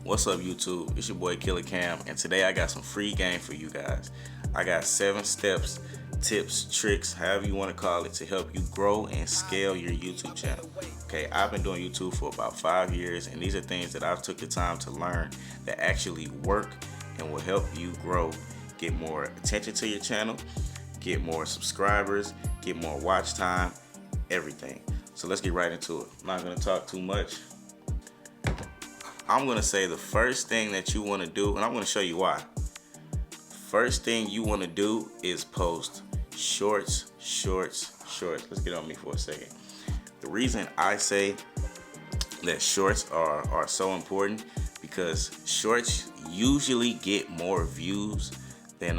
What's up, YouTube? It's your boy Killa Camm, and today I got some free game for you guys. I got 7 steps, tips, tricks, however you want to call it, to help you grow and scale your YouTube channel. Okay, I've been doing YouTube for about 5 years, and these are things that I've took the time to learn that actually work and will help you grow, get more attention to your channel, get more subscribers, get more watch time, everything. So let's get right into it. I'm not going to talk too much. I'm going to say the first thing that you want to do, and I'm going to show you why. First thing you want to do is post shorts. Let's get on me for a second. The reason I say that shorts are so important because shorts usually get more views than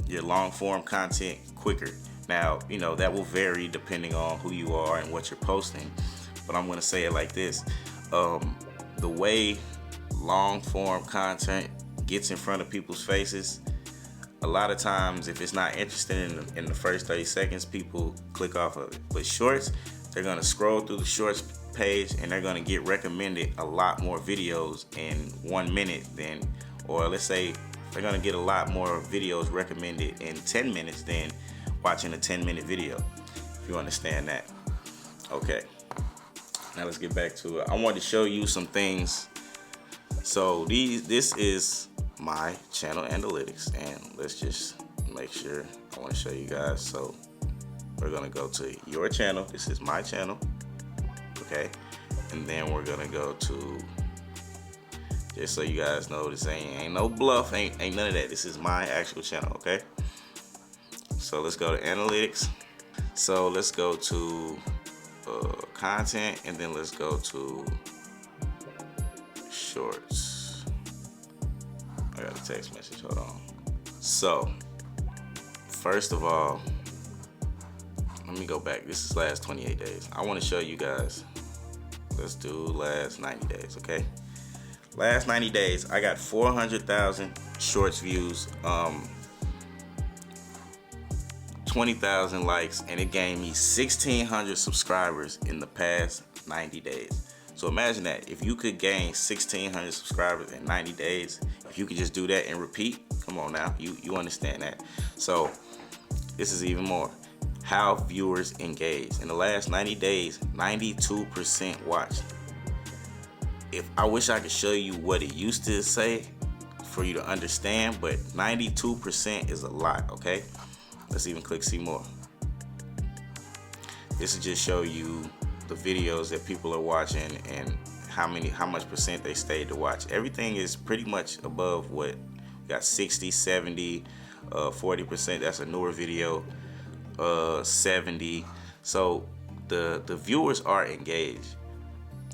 your long form content quicker. Now, you know, that will vary depending on who you are and what you're posting, but I'm going to say it like this. The way long form content gets in front of people's faces, a lot of times if it's not interesting in the first 30 seconds, people click off of it. But shorts, they're going to scroll through the shorts page and they're going to get recommended a lot more videos in 1 minute than, or let's say they're going to get a lot more videos recommended in 10 minutes than watching a 10-minute video, if you understand that. Okay, now let's get back to it. I want to show you some things. So this is my channel analytics, and let's just make sure. I want to show you guys. So we're gonna go to your channel. This is my channel, okay? And then we're gonna go to, just so you guys know, this ain't no bluff, ain't none of that. This is my actual channel, okay? So let's go to analytics. So let's go to content, and then let's go to shorts. I got a text message, hold on. So first of all, let me go back. This is last 28 days. I want to show you guys. Let's do last 90 days, okay? Last 90 days, I got 400,000 shorts views, 20,000 likes, and it gave me 1,600 subscribers in the past 90 days. So imagine that. If you could gain 1,600 subscribers in 90 days, if you could just do that and repeat, come on now, you understand that. So this is even more. How viewers engage. In the last 90 days, 92% watched. I wish I could show you what it used to say for you to understand, but 92% is a lot, okay? Let's even click see more. This will just show you the videos that people are watching and how much percent they stayed to watch. Everything is pretty much above what we got. 60, 70, 40%. That's a newer video. 70. So the viewers are engaged.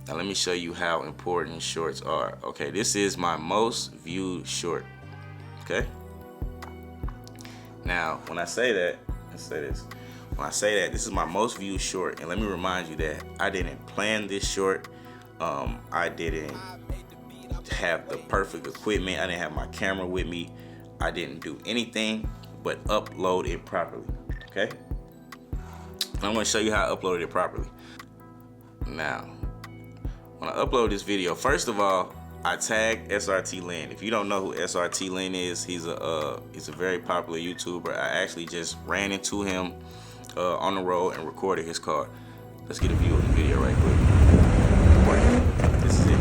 Now let me show you how important shorts are. Okay, this is my most viewed short. Okay. Now when I say that, let's say this. When I say that, this is my most viewed short, and let me remind you that I didn't plan this short. I didn't have the perfect equipment. I didn't have my camera with me. I didn't do anything but upload it properly, okay? And I'm gonna show you how I uploaded it properly. Now, when I upload this video, first of all, I tagged SRT Lynn. If you don't know who SRT Lynn is, he's a very popular YouTuber. I actually just ran into him on the road and recorded his car. Let's get a view of the video right quick. This is it.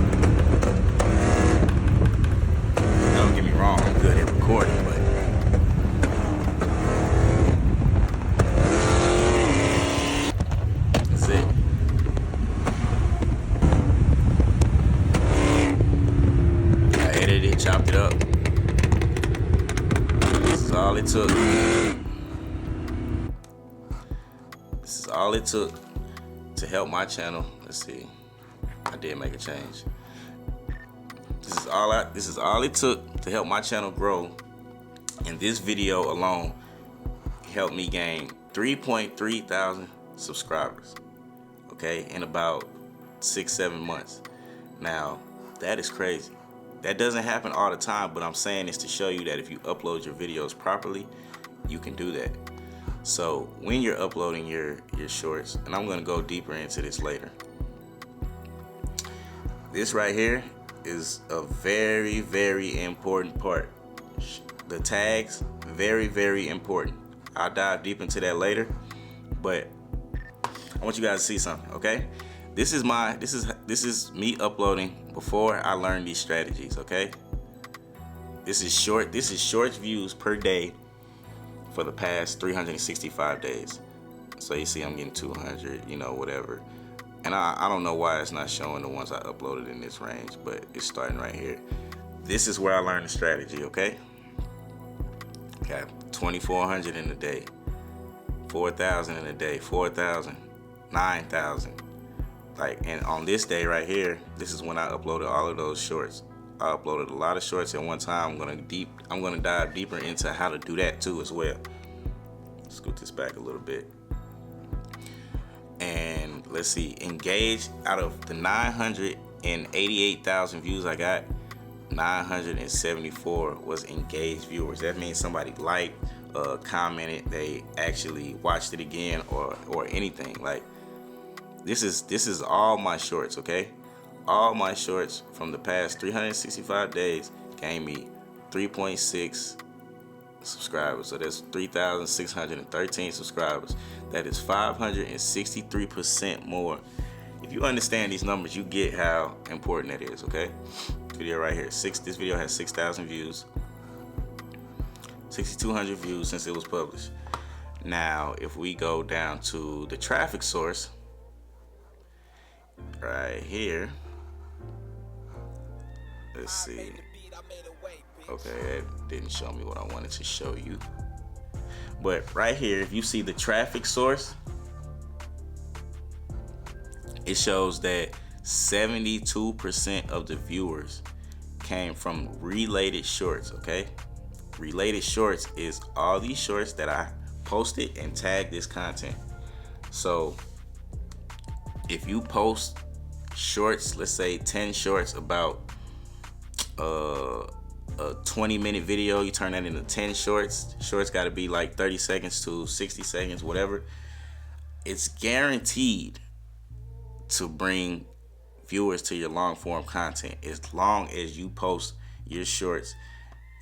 Now, don't get me wrong, I'm good at recording, but that's it. I edited it, chopped it up. This is all it took. This is all it took to help my channel. Let's see. I did make a change. This is all it took to help my channel grow. And this video alone helped me gain 3.3 thousand subscribers. Okay, in about 6-7 months. Now, that is crazy. That doesn't happen all the time, but I'm saying this to show you that if you upload your videos properly, you can do that. So when you're uploading your shorts, and I'm gonna go deeper into this later, this right here is a very, very important part. The tags, very, very important. I'll dive deep into that later, but I want you guys to see something, okay? This is me uploading before I learned these strategies, okay? This is short views per day for the past 365 days. So you see I'm getting 200, you know, whatever. And I don't know why it's not showing the ones I uploaded in this range, but it's starting right here. This is where I learned the strategy, okay? Got 2,400 in a day, 4,000 in a day, 4,000, 9,000. Like, and on this day right here, this is when I uploaded all of those shorts. I uploaded a lot of shorts at one time. I'm gonna dive deeper into how to do that too as well. Scoot this back a little bit. And let's see, engaged, out of the 988,000 views I got, 974 was engaged viewers. That means somebody liked, commented, they actually watched it again, or anything. Like, this is all my shorts, okay? All my shorts from the past 365 days gave me 3.6 subscribers. So that's 3,613 subscribers. That is 563% more. If you understand these numbers, you get how important that is, okay? Video right here. This video has 6,000 views. 6,200 views since it was published. Now, if we go down to the traffic source, right here, let's see. Okay, that didn't show me what I wanted to show you. But right here, if you see the traffic source, it shows that 72% of the viewers came from related shorts, okay? Related shorts is all these shorts that I posted and tagged this content. So if you post shorts, let's say 10 shorts about a 20-minute video, you turn that into 10 shorts. Shorts got to be like 30 seconds to 60 seconds, whatever. It's guaranteed to bring viewers to your long form content as long as you post your shorts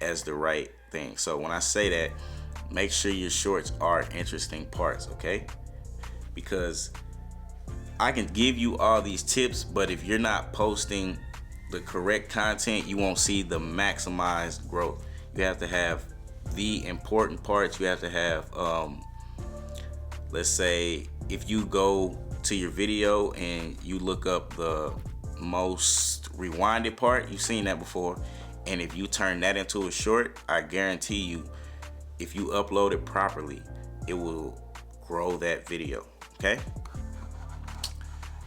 as the right thing. So when I say that, make sure your shorts are interesting parts, okay? Because I can give you all these tips, but if you're not posting the correct content, you won't see the maximized growth. You have to have the important parts. You have to have, let's say, if you go to your video and you look up the most rewinded part, you've seen that before, and if you turn that into a short, I guarantee you, if you upload it properly, it will grow that video, okay?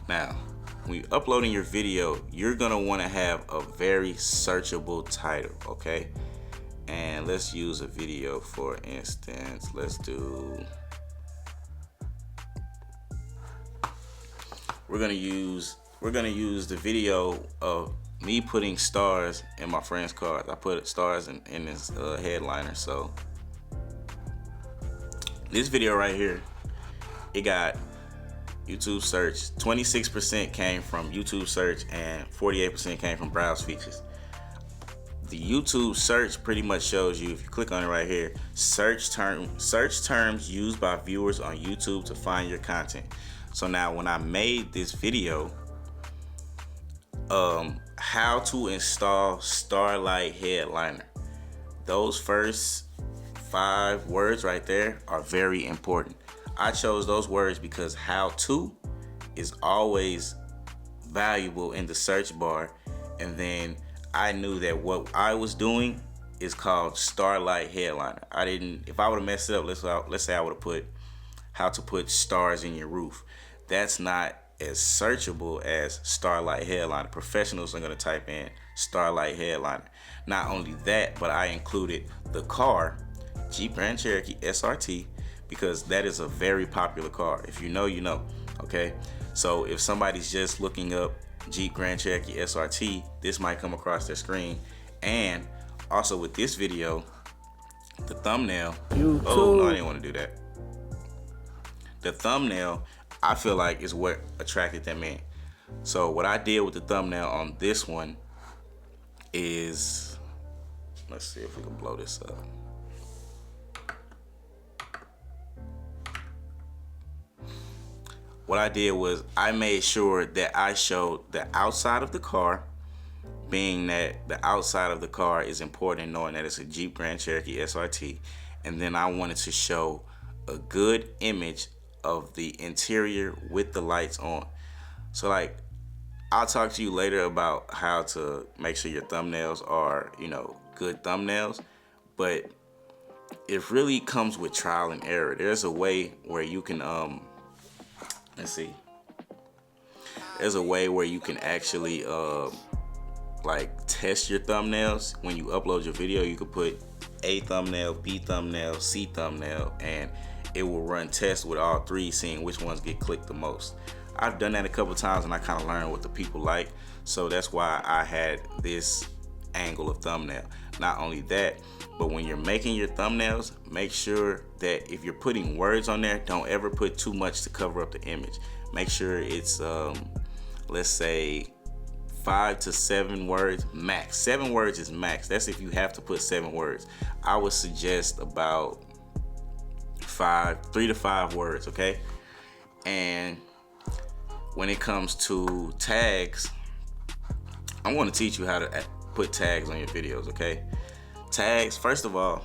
Now, when you're uploading your video, you're gonna wanna have a very searchable title, okay? And let's use a video, for instance. We're gonna use the video of me putting stars in my friend's cars. I put stars in this headliner. So this video right here, it got YouTube search. 26% came from YouTube search and 48% came from browse features. The YouTube search pretty much shows you, if you click on it right here, search terms used by viewers on YouTube to find your content. So now when I made this video, how to install Starlight Headliner, those first 5 words right there are very important. I chose those words because how to is always valuable in the search bar, and then I knew that what I was doing is called Starlight Headliner. If I would have messed it up, let's say I would have put how to put stars in your roof. That's not as searchable as Starlight Headliner. Professionals are gonna type in Starlight Headliner. Not only that, but I included the car, Jeep Grand Cherokee SRT, because that is a very popular car. If you know, you know, okay? So if somebody's just looking up Jeep Grand Cherokee SRT, this might come across their screen. And also with this video, the thumbnail, YouTube. Oh no, I didn't want to do that. The thumbnail, I feel like, is what attracted them in. So what I did with the thumbnail on this one is, let's see if we can blow this up. What I did was I made sure that I showed the outside of the car, being that the outside of the car is important, knowing that it's a Jeep Grand Cherokee SRT. And then I wanted to show a good image of the interior with the lights on. So like, I'll talk to you later about how to make sure your thumbnails are, you know, good thumbnails, but it really comes with trial and error. There's a way where you can, let's see. There's a way where you can actually, like test your thumbnails. When you upload your video, you could put A thumbnail, B thumbnail, C thumbnail, and it will run tests with all three, seeing which ones get clicked the most. I've done that a couple times and I kind of learned what the people like. So that's why I had this angle of thumbnail. Not only that, but when you're making your thumbnails, make sure that if you're putting words on there, don't ever put too much to cover up the image. Make sure it's, let's say 5 to 7 words max. 7 words is max. That's if you have to put 7 words. I would suggest about 3 to 5 words, okay? And when it comes to tags, I'm going to teach you how to put tags on your videos, okay? Tags, first of all,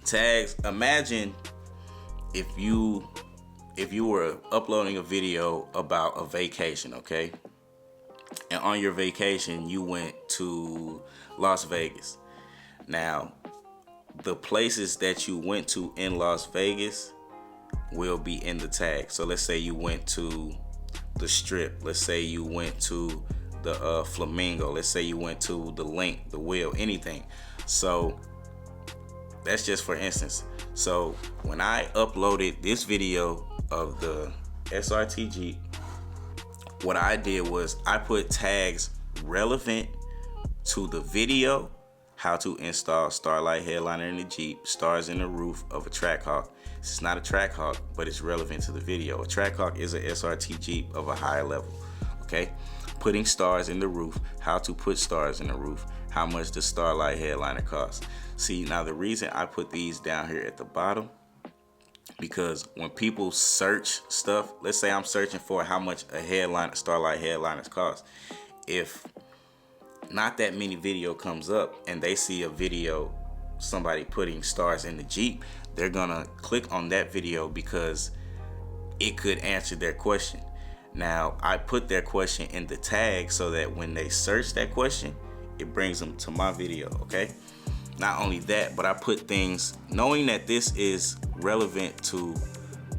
tags, imagine if you were uploading a video about a vacation, okay? And on your vacation, you went to Las Vegas. Now, the places that you went to in Las Vegas will be in the tag. So let's say you went to the Strip. Let's say you went to the Flamingo. Let's say you went to the Link, the Wheel, anything. So that's just for instance. So when I uploaded this video of the SRT Jeep, what I did was I put tags relevant to the video: how to install Starlight headliner in the Jeep, stars in the roof of a Trackhawk. This is not a Trackhawk, but it's relevant to the video. A Trackhawk is a SRT Jeep of a higher level, okay? Putting stars in the roof, how to put stars in the roof, how much does Starlight headliner cost. See, now the reason I put these down here at the bottom, because when people search stuff, let's say I'm searching for how much a Starlight headliners cost. If not that many video comes up and they see a video, somebody putting stars in the Jeep, they're gonna click on that video because it could answer their question. Now, I put their question in the tag so that when they search that question, it brings them to my video, okay? Not only that, but I put things, knowing that this is relevant to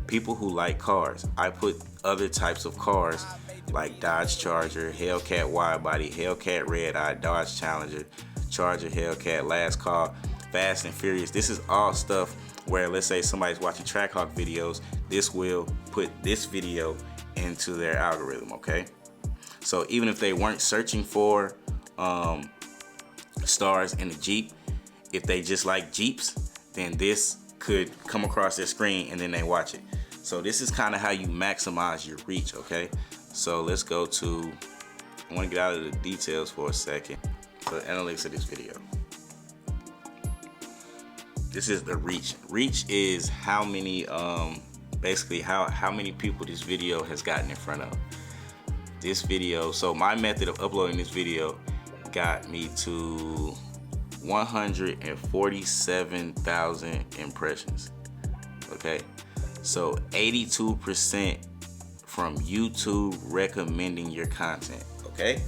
people who like cars, I put other types of cars like Dodge Charger, Hellcat wide body, Hellcat red eye, Dodge Challenger, Charger, Hellcat, Last Call, Fast and Furious. This is all stuff where, let's say somebody's watching Trackhawk videos, this will put this video into their algorithm, okay? So even if they weren't searching for stars in the Jeep, if they just like Jeeps, then this could come across their screen and then they watch it. So this is kind of how you maximize your reach, okay? So let's go to, I want to get out of the details for a second. The analytics of this video. This is the reach. Reach is how many, basically how many people this video has gotten in front of. This video, so my method of uploading this video got me to 147,000 impressions, okay? So 82% from YouTube recommending your content, okay?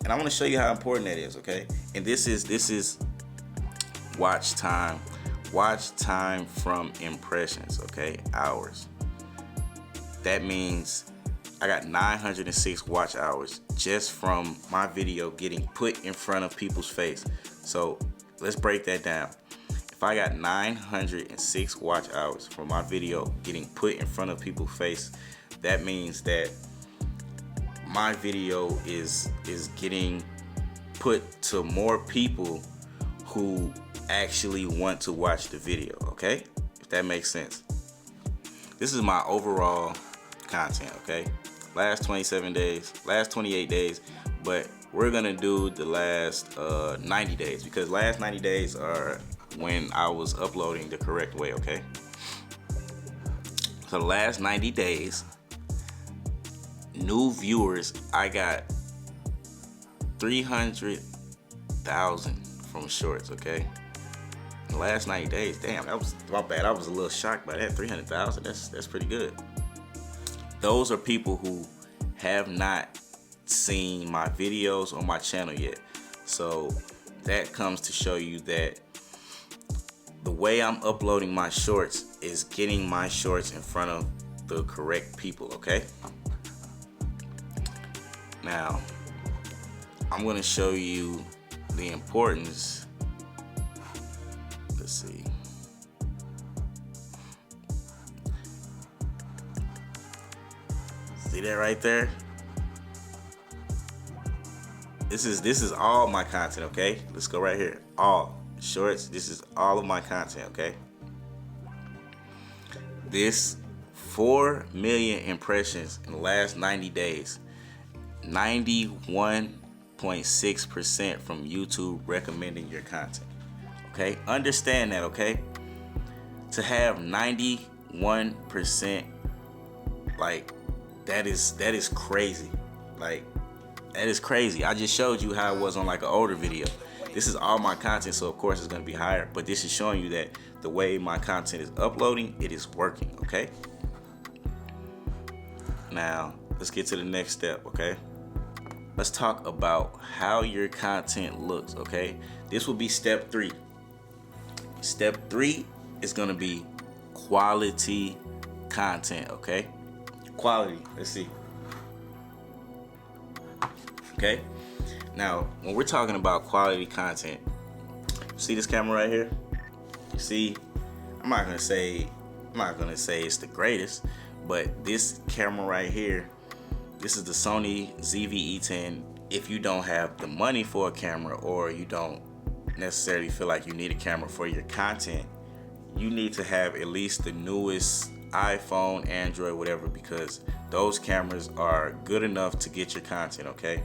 And I want to show you how important that is, okay? And this is watch time from impressions, okay? Hours. That means I got 906 watch hours just from my video getting put in front of people's face. So let's break that down. If I got 906 watch hours from my video getting put in front of people's face, that means that my video is getting put to more people who actually want to watch the video, okay? If that makes sense. This is my overall content, okay? Last 27 days, last 28 days, but we're gonna do the last 90 days, because last 90 days are when I was uploading the correct way, okay? So the last 90 days, new viewers, I got 300,000 from shorts, okay? The last 90 days, damn, that was my bad. I was a little shocked by that. 300,000, that's pretty good. Those are people who have not seen my videos on my channel yet. So that comes to show you that the way I'm uploading my shorts is getting my shorts in front of the correct people, okay? Now, I'm gonna show you the importance. Let's see. See that right there? This is all my content, okay? Let's go right here. All shorts, this is all of my content, okay? This 4 million impressions in the last 90 days. 91.6% from YouTube recommending your content. Okay? Understand that, okay? To have 91%, like, that is crazy. Like, that is crazy. I just showed you how it was on like an older video. This is all my content, so of course it's gonna be higher, but this is showing you that the way my content is uploading, it is working, okay? Now, let's get to the next step, okay? Let's talk about how your content looks, okay? This will be step 3. Step 3 is gonna be quality content, okay? Quality, let's see. Okay? Now, when we're talking about quality content, see this camera right here? You see, I'm not gonna say it's the greatest, but this camera right here, this is the Sony ZV-E10. If you don't have the money for a camera, or you don't necessarily feel like you need a camera for your content, you need to have at least the newest iPhone, Android, whatever, because those cameras are good enough to get your content, okay?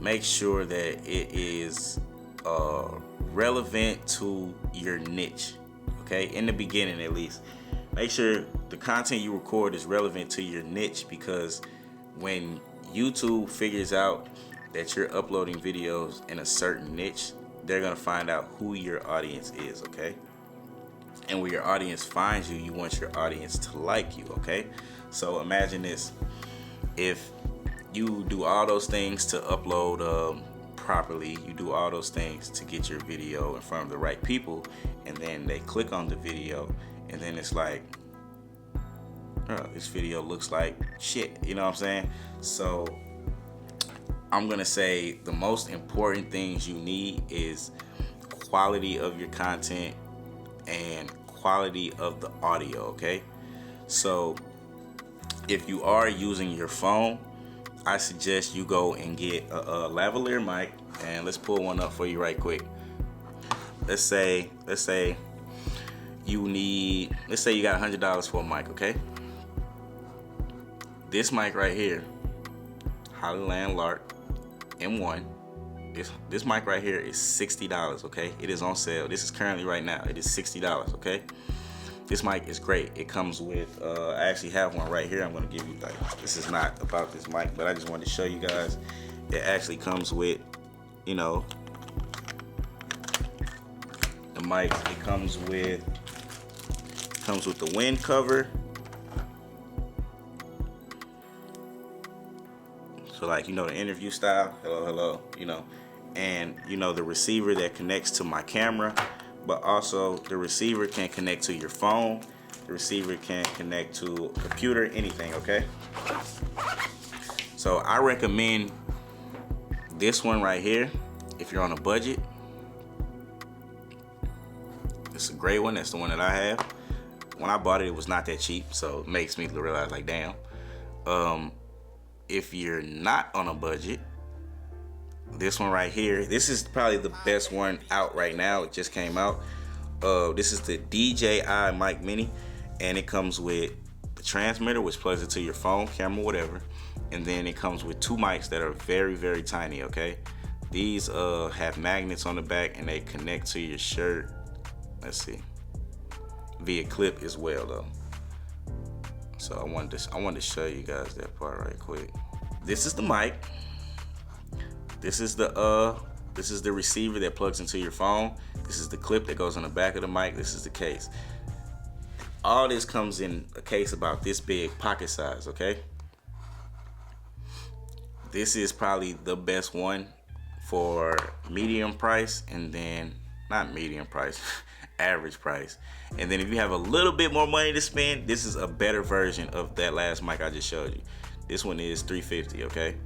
Make sure that it is relevant to your niche, okay? In the beginning, at least. Make sure the content you record is relevant to your niche, because when YouTube figures out that you're uploading videos in a certain niche, they're gonna find out who your audience is, okay? And when your audience finds you, you want your audience to like you, okay? So imagine this. If you do all those things to upload properly, you do all those things to get your video in front of the right people, and then they click on the video, and then it's like, oh, this video looks like shit, you know what I'm saying? So I'm gonna say the most important things you need is quality of your content and quality of the audio, okay? So if you are using your phone, I suggest you go and get a lavalier mic, and let's pull one up for you right quick. Let's say you got $100 for a mic, okay? This mic right here, Hollyland Lark M1. This mic right here is $60, okay? It is on sale. This is currently right now. It is $60, okay? This mic is great. It comes with, I actually have one right here. I'm gonna give you, like, this is not about this mic, but I just wanted to show you guys. It actually comes with, you know, the mic. It comes with the wind cover. So like, you know, the interview style, hello, you know, and you know, the receiver that connects to my camera, but also the receiver can connect to your phone. The receiver can connect to a computer, anything, okay? So I recommend this one right here if you're on a budget. It's a great one. That's the one that I have. When I bought it, it was not that cheap, so it makes me realize, like, damn. If you're not on a budget, this one right here, this is probably the best one out right now. It just came out. This is the DJI Mic Mini, and it comes with the transmitter, which plugs it to your phone, camera, whatever, and then it comes with 2 mics that are very, very tiny, okay? These have magnets on the back and they connect to your shirt. Let's see, via clip as well though. So I wanted to show you guys that part right quick. This is the mic. This is the receiver that plugs into your phone. This is the clip that goes on the back of the mic. This is the case. All this comes in a case about this big, pocket size, okay? This is probably the best one for medium price, and then, not medium price, average price. And then if you have a little bit more money to spend, this is a better version of that last mic I just showed you. This one is $350, okay?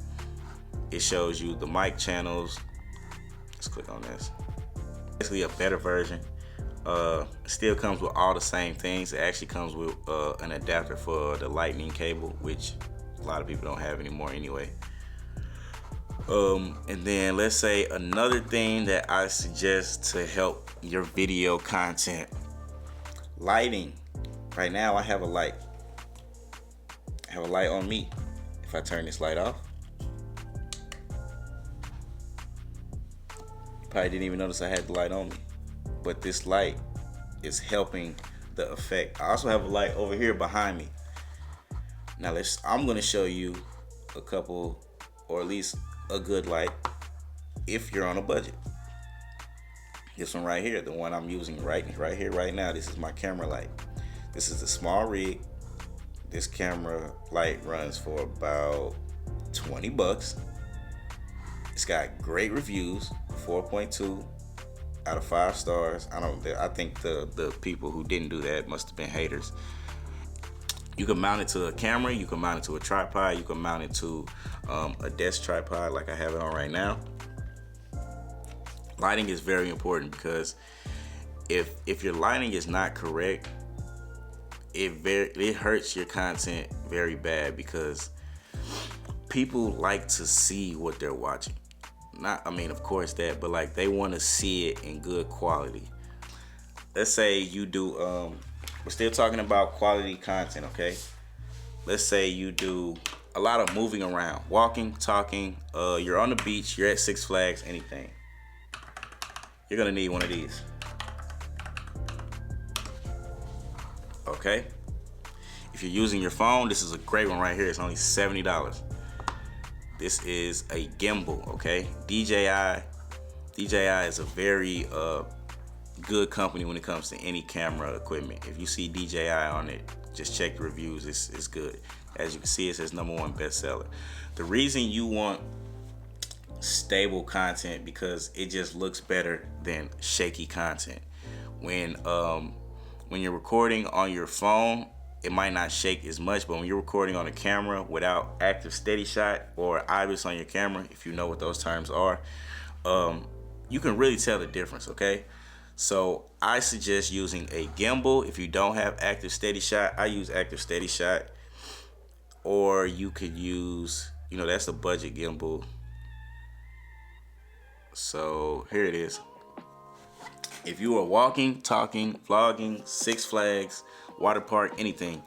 It shows you the mic channels. Let's click on this. Basically a better version. Still comes with all the same things. It actually comes with an adapter for the lightning cable, which a lot of people don't have anymore anyway. And then let's say another thing that I suggest to help your video content. Lighting. Right now I have a light. I have a light on me. If I turn this light off, you probably didn't even notice I had the light on me. But this light is helping the effect. I also have a light over here behind me. Now I'm gonna show you a couple, or at least a good light if you're on a budget. This one right here, the one I'm using right here, right now, this is my camera light. This is a small rig. This camera light runs for about 20 bucks. It's got great reviews, 4.2 out of 5 stars. I think the people who didn't do that must have been haters. You can mount it to a camera, you can mount it to a tripod, you can mount it to a desk tripod like I have it on right now. Lighting is very important because if your lighting is not correct, it hurts your content very bad, because people like to see what they're watching. Of course that, but like they want to see it in good quality. Let's say you do, we're still talking about quality content, okay? Let's say you do a lot of moving around, walking, talking, you're on the beach, you're at Six Flags, anything. You're gonna need one of these. Okay? If you're using your phone, this is a great one right here. It's only $70. This is a gimbal, okay? DJI is a very good company when it comes to any camera equipment. If you see DJI on it, just check the reviews. It's good. As you can see, it says #1 bestseller. The reason you want stable content, because it just looks better than shaky content. When you're recording on your phone, it might not shake as much, but when you're recording on a camera without active steady shot or IBIS on your camera, if you know what those terms are, you can really tell the difference, okay? So I suggest using a gimbal. If you don't have active steady shot, I use active steady shot. Or you could use, that's a budget gimbal. So here it is. If you are walking, talking, vlogging, Six Flags, water park, anything,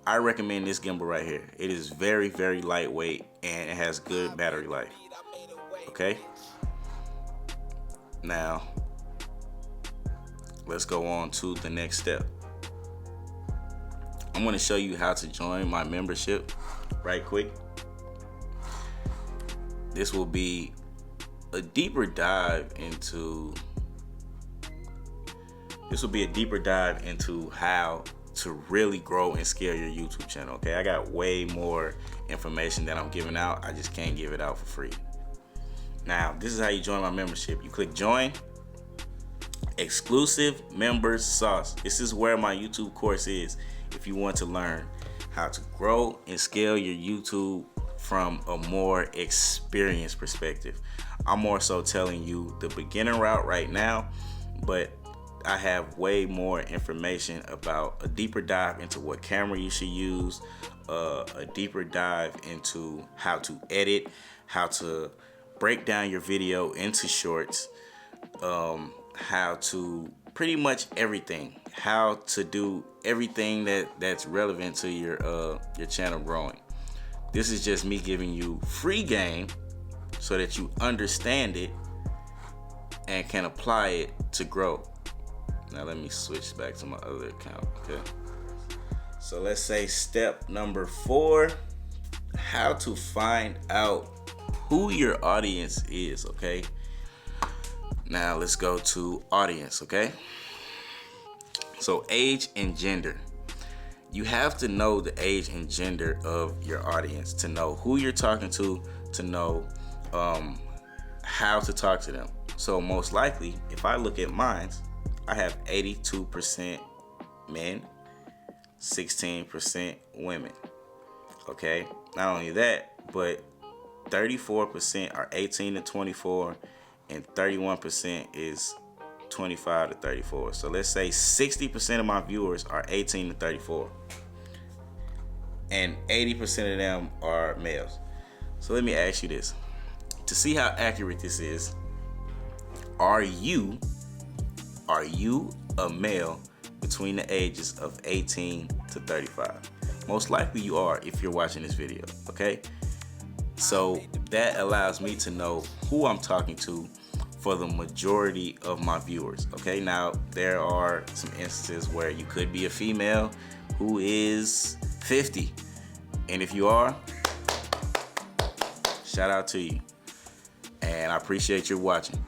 I recommend this gimbal right here. It is very, very lightweight and it has good battery life. Okay? Now, let's go on to the next step. I'm going to show you how to join my membership right quick. This will be a deeper dive into how to really grow and scale your YouTube channel. Okay, I got way more information that I'm giving out. I just can't give it out for free. Now, this is how you join my membership. You click join, exclusive members sauce. This is where my YouTube course is. If you want to learn how to grow and scale your YouTube from a more experienced perspective. I'm more so telling you the beginner route right now, but I have way more information about a deeper dive into what camera you should use, a deeper dive into how to edit, how to break down your video into shorts, how to pretty much everything, how to do everything that's relevant to your channel growing. This is just me giving you free game so that you understand it and can apply it to grow. Now let me switch back to my other account, okay? So let's say step number 4, how to find out who your audience is, okay? Now let's go to audience, okay? So age and gender. You have to know the age and gender of your audience to know who you're talking to know how to talk to them. So most likely, if I look at mine, I have 82% men, 16% women. Okay? Not only that, but 34% are 18 to 24 and 31% is 25 to 34. So let's say 60% of my viewers are 18 to 34 and 80% of them are males. So let me ask you this. To see how accurate this is, are you a male between the ages of 18 to 35? Most likely you are if you're watching this video, okay? So that allows me to know who I'm talking to for the majority of my viewers, okay? Now, there are some instances where you could be a female who is 50. And if you are, shout out to you. And I appreciate you watching.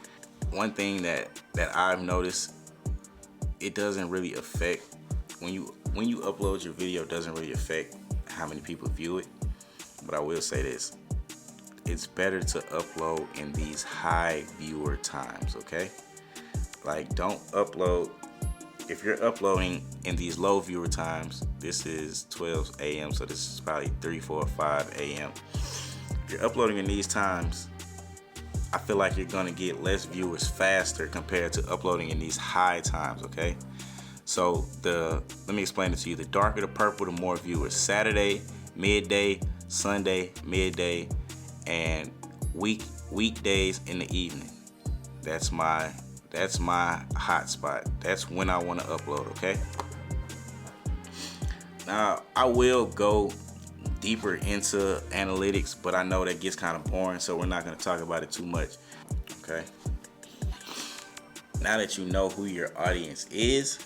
One thing that I've noticed, it doesn't really affect, when you upload your video, it doesn't really affect how many people view it. But I will say this. It's better to upload in these high viewer times, okay? Like, don't upload, if you're uploading in these low viewer times, this is 12 a.m., so this is probably 3, 4, 5 a.m. If you're uploading in these times, I feel like you're gonna get less viewers faster compared to uploading in these high times, okay? So let me explain it to you. The darker the purple, the more viewers. Saturday, midday, Sunday, midday, and weekdays in the evening. That's my hot spot. That's when I want to upload, okay? Now, I will go deeper into analytics, but I know that gets kind of boring, so we're not going to talk about it too much, okay? Now that you know who your audience is,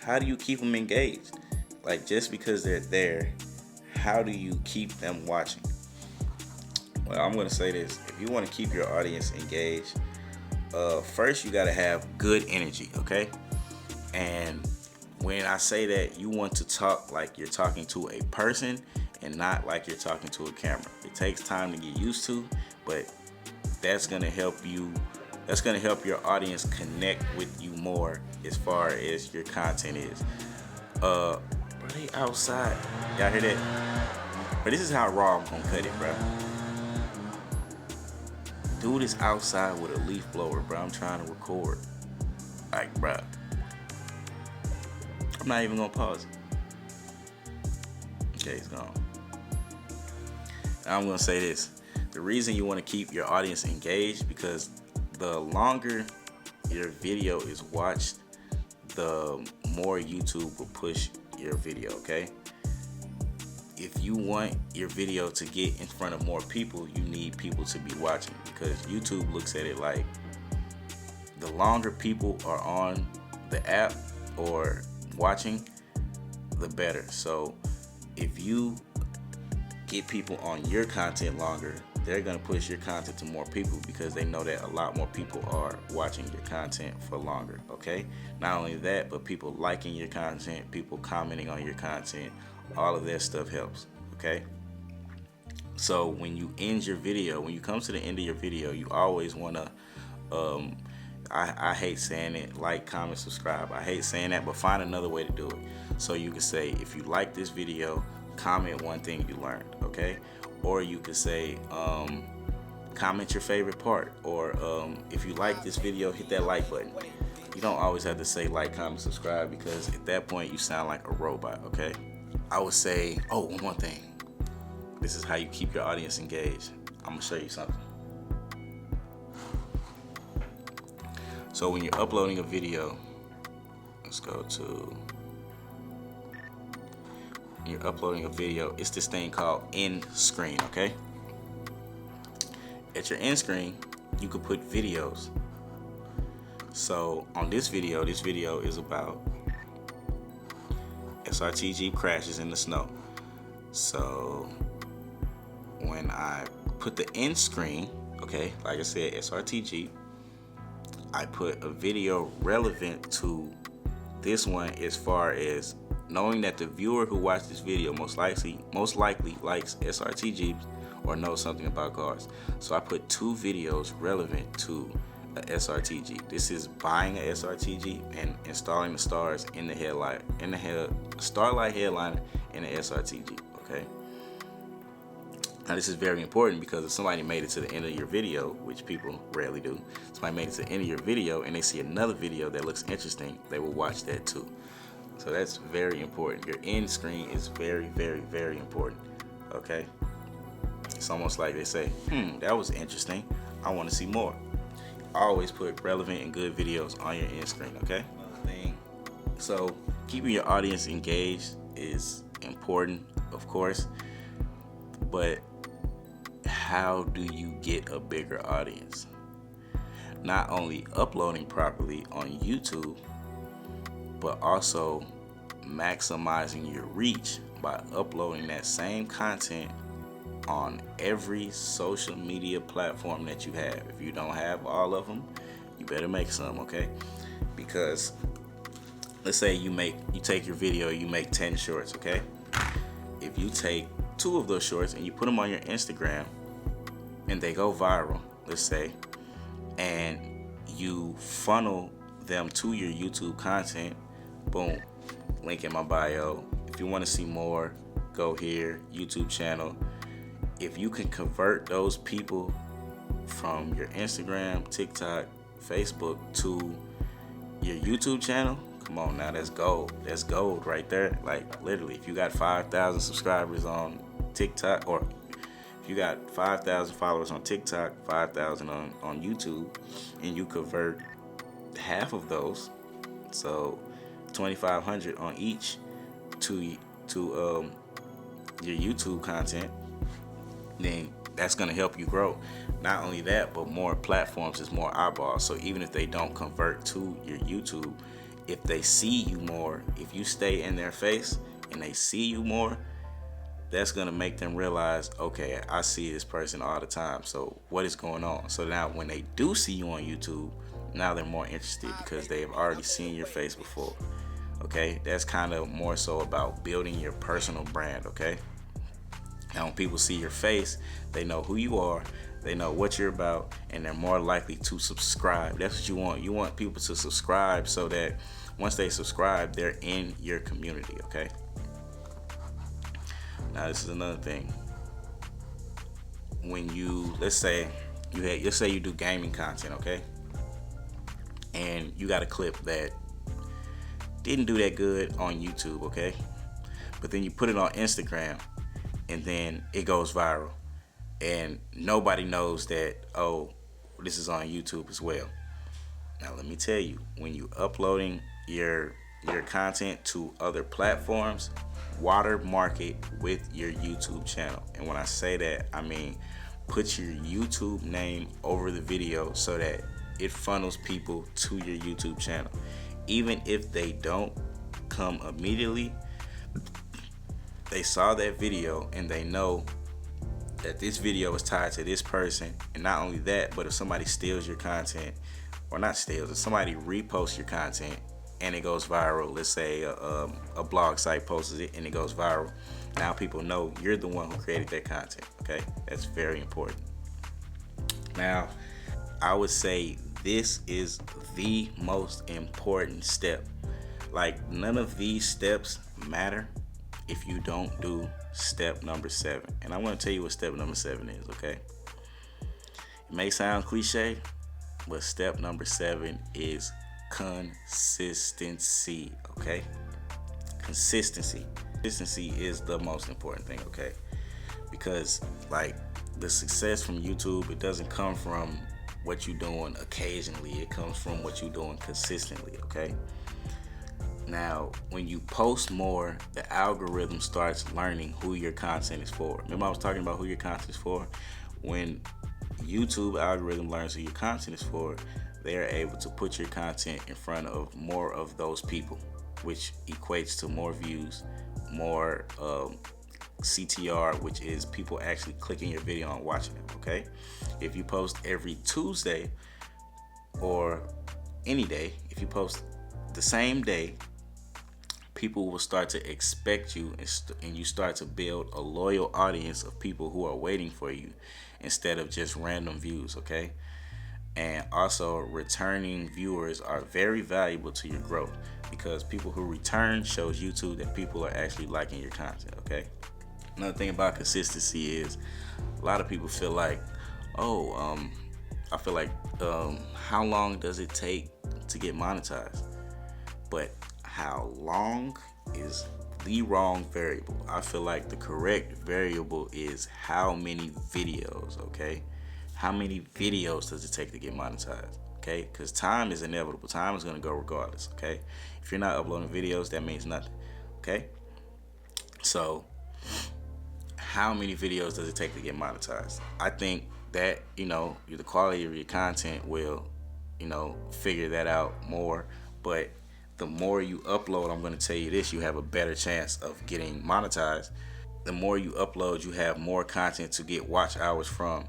how do you keep them engaged? Like, just because they're there, how do you keep them watching? Well, I'm going to say this. If you want to keep your audience engaged, first you got to have good energy, okay? And when I say that, you want to talk like you're talking to a person and not like you're talking to a camera. It takes time to get used to, but that's going to help you. That's going to help your audience connect with you more as far as your content is. Bro, they outside. Y'all hear that? But this is how raw I'm going to cut it, bro. Dude is outside with a leaf blower, bro. I'm trying to record. Like, bro. I'm not even gonna pause it. Okay, he's gone. Now I'm gonna say this. The reason you want to keep your audience engaged, because the longer your video is watched, the more YouTube will push your video, okay? If you want your video to get in front of more people, you need people to be watching, because YouTube looks at it like the longer people are on the app or watching, the better. So if you get people on your content longer, they're going to push your content to more people, because they know that a lot more people are watching your content for longer, okay? Not only that, but people liking your content, people commenting on your content, all of that stuff helps, okay? So when you end your video, when you come to the end of your video, you always want to, I hate saying it, like, comment, subscribe. I hate saying that, but find another way to do it. So you can say, if you like this video, comment one thing you learned, okay? Or you could say, comment your favorite part. Or if you like this video, hit that like button. You don't always have to say like, comment, subscribe, because at that point you sound like a robot, okay? I would say, oh, one more thing. This is how you keep your audience engaged. I'm gonna show you something. So when you're uploading a video, let's go to, you're uploading a video, it's this thing called end screen, okay? at your end screen, you could put videos. So on this video is about SRT Jeep crashes in the snow. So when I put the end screen, okay, like I said, SRT Jeep, I put a video relevant to this one as far as knowing that the viewer who watched this video most likely likes SRT Jeeps or knows something about cars. So I put 2 videos relevant to a SRT Jeep. This is buying a SRT Jeep and installing the stars in the starlight headliner in the SRT Jeep. Okay. Now this is very important because if somebody made it to the end of your video, which people rarely do, somebody made it to the end of your video and they see another video that looks interesting, they will watch that too. So that's very important. Your end screen is very, very, very important. Okay. It's almost like they say, that was interesting, I want to see more. Always put relevant and good videos on your end screen, okay? Another thing. So keeping your audience engaged is important, of course, but how do you get a bigger audience? Not only uploading properly on YouTube, but also maximizing your reach by uploading that same content on every social media platform that you have. If you don't have all of them, you better make some, okay? Because let's say you take your video, you make 10 shorts, okay? If you take 2 of those shorts and you put them on your Instagram and they go viral, let's say, and you funnel them to your YouTube content, boom, link in my bio. If you want to see more, go here, YouTube channel. If you can convert those people from your Instagram, TikTok, Facebook to your YouTube channel, come on now, that's gold. That's gold right there. Like literally, if you got 5,000 subscribers on TikTok, or if you got 5,000 followers on TikTok, 5,000 on YouTube, and you convert half of those, so 2,500 on each to your YouTube content, then that's going to help you grow. Not only that, but more platforms is more eyeballs. So even if they don't convert to your YouTube, if they see you more, if you stay in their face and they see you more, that's going to make them realize, okay, I see this person all the time, so what is going on? So now when they do see you on YouTube, now they're more interested because they have already seen your face before. Okay, that's kind of more so about building your personal brand, okay? Now when people see your face, they know who you are, they know what you're about, and they're more likely to subscribe. That's what you want. You want people to subscribe so that once they subscribe, they're in your community, okay? Now this is another thing. When you, let's say you do gaming content, okay? And you got a clip that didn't do that good on YouTube, okay? But then you put it on Instagram and then it goes viral and nobody knows that, oh, this is on YouTube as well. Now let me tell you, when you uploading your content to other platforms, watermark it with your YouTube channel. And when I say that, I mean put your YouTube name over the video so that it funnels people to your YouTube channel. Even if they don't come immediately, they saw that video and they know that this video is tied to this person. And not only that, but if somebody steals your content, or not steals, if somebody reposts your content and it goes viral, let's say a blog site posts it and it goes viral, now people know you're the one who created that content, okay? That's very important. Now, I would say this is the most important step. Like, none of these steps matter if you don't do step number 7. And I want to tell you what step number 7 is, okay? It may sound cliche, but step number 7 is consistency, okay? Consistency. Consistency is the most important thing, okay? Because, like, the success from YouTube, it doesn't come from what you're doing occasionally. It comes from what you're doing consistently, okay? Now, when you post more, the algorithm starts learning who your content is for. Remember I was talking about who your content is for? When YouTube algorithm learns who your content is for, they are able to put your content in front of more of those people, which equates to more views, more CTR, which is people actually clicking your video and watching it. Okay, if you post every Tuesday or any day, if you post the same day, people will start to expect you, and you start to build a loyal audience of people who are waiting for you instead of just random views. Okay, and also returning viewers are very valuable to your growth, because people who return shows YouTube that people are actually liking your content. Okay, another thing about consistency is a lot of people feel like, I feel like, how long does it take to get monetized? But how long is the wrong variable. I feel like the correct variable is how many videos. Okay, how many videos does it take to get monetized? Okay, because time is inevitable. Time is going to go regardless. Okay, if you're not uploading videos, that means nothing. Okay, so how many videos does it take to get monetized? I think that, the quality of your content will, figure that out more. But the more you upload, I'm going to tell you this, you have a better chance of getting monetized. The more you upload, you have more content to get watch hours from,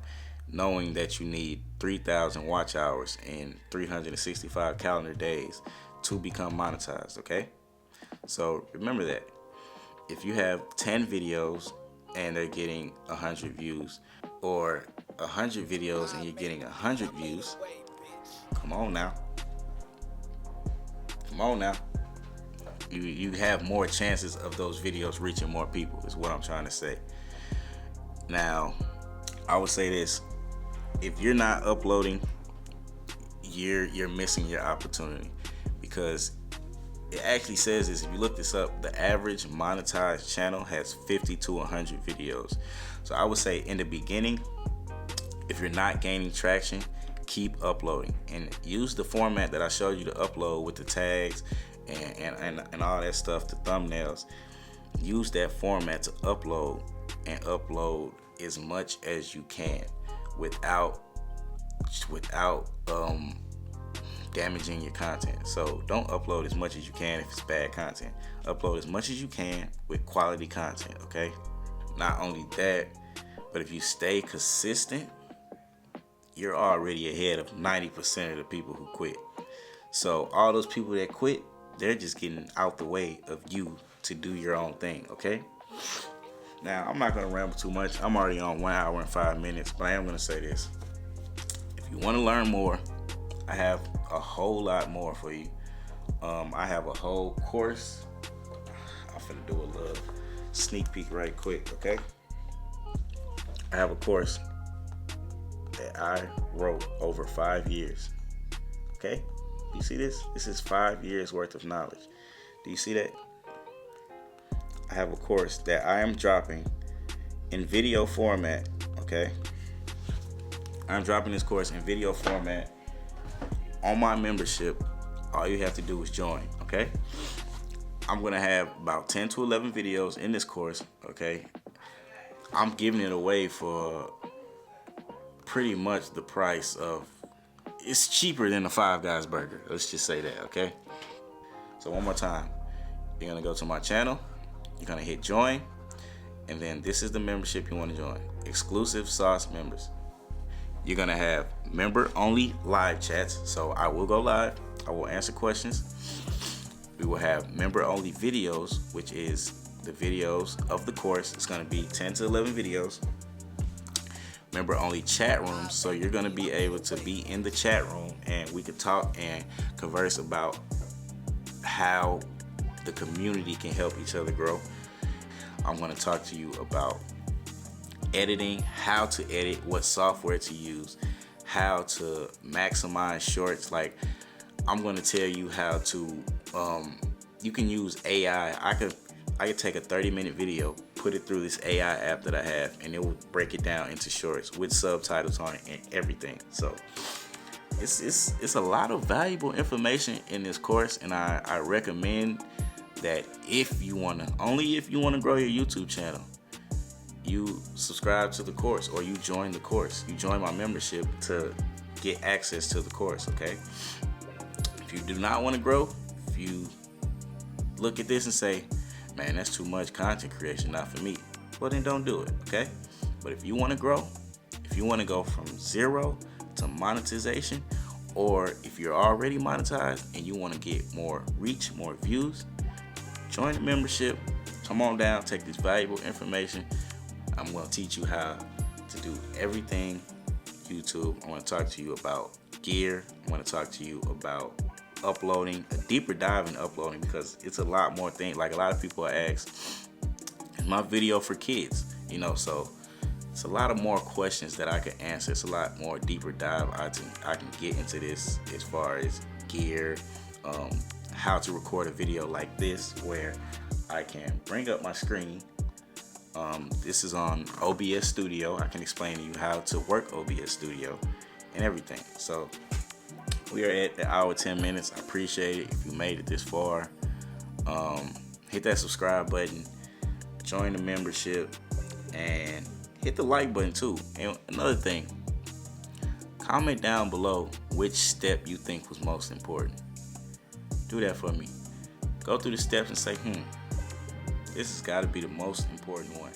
knowing that you need 3,000 watch hours in 365 calendar days to become monetized. Okay, so remember that if you have 10 videos and they're getting 100 views, or 100 videos and you're getting 100 views, come on now, you have more chances of those videos reaching more people, is what I'm trying to say. Now, I would say this: if you're not uploading, you're missing your opportunity, because it actually says this. If you look this up, the average monetized channel has 50 to 100 videos. So I would say in the beginning, if you're not gaining traction, keep uploading and use the format that I showed you to upload with the tags and all that stuff, the thumbnails. Use that format to upload, and upload as much as you can without damaging your content. So don't upload as much as you can if it's bad content. Upload as much as you can with quality content. Okay, not only that, but if you stay consistent, you're already ahead of 90% of the people who quit. So all those people that quit, they're just getting out the way of you to do your own thing. Okay, now I'm not going to ramble too much. I'm already on 1 hour and 5 minutes, but I am going to say this: if you want to learn more, I have a whole lot more for you. I have a whole course. I'm finna do a little sneak peek right quick. Okay, I have a course that I wrote over 5 years. Okay, you see this? This is 5 years worth of knowledge. Do you see that? I have a course that I am dropping in video format. Okay, I'm dropping this course in video format on my membership. All you have to do is join. Okay, I'm gonna have about 10 to 11 videos in this course. Okay, I'm giving it away for pretty much the price of, it's cheaper than a Five Guys burger. Let's just say that. Okay, so one more time, you're gonna go to my channel, you're gonna hit join, and then this is the membership you want to join: exclusive sauce members. You're gonna have member only live chats, so I will go live, I will answer questions. We will have member only videos, which is the videos of the course. It's gonna be 10 to 11 videos. Member only chat rooms, so you're gonna be able to be in the chat room and we could talk and converse about how the community can help each other grow. I'm gonna talk to you about editing, how to edit, what software to use, how to maximize shorts. Like, I'm going to tell you how to, you can use AI. I could take a 30-minute video, put it through this AI app that I have, and it will break it down into shorts with subtitles on it and everything. So it's a lot of valuable information in this course, and I recommend that if you want to grow your YouTube channel, you subscribe to the course, or you join the course. You join my membership to get access to the course, okay? If you do not want to grow, if you look at this and say, man, that's too much content creation, not for me, well then don't do it, okay? But if you want to grow, if you want to go from 0 to monetization, or if you're already monetized and you want to get more reach, more views, join the membership. Come on down, take this valuable information. I'm going to teach you how to do everything YouTube. I want to talk to you about gear. I want to talk to you about uploading, a deeper dive in uploading, because it's a lot more things. Like, a lot of people ask, is my video for kids? You know, so it's a lot of more questions that I can answer. It's a lot more deeper dive I can get into this, as far as gear, how to record a video like this, where I can bring up my screen. This is on OBS Studio. I can explain to you how to work OBS Studio and everything. So we are at the hour 10 minutes. I appreciate it if you made it this far. Hit that subscribe button, join the membership, and hit the like button too. And another thing, comment down below which step you think was most important. Do that for me. Go through the steps and say, this has got to be the most important one.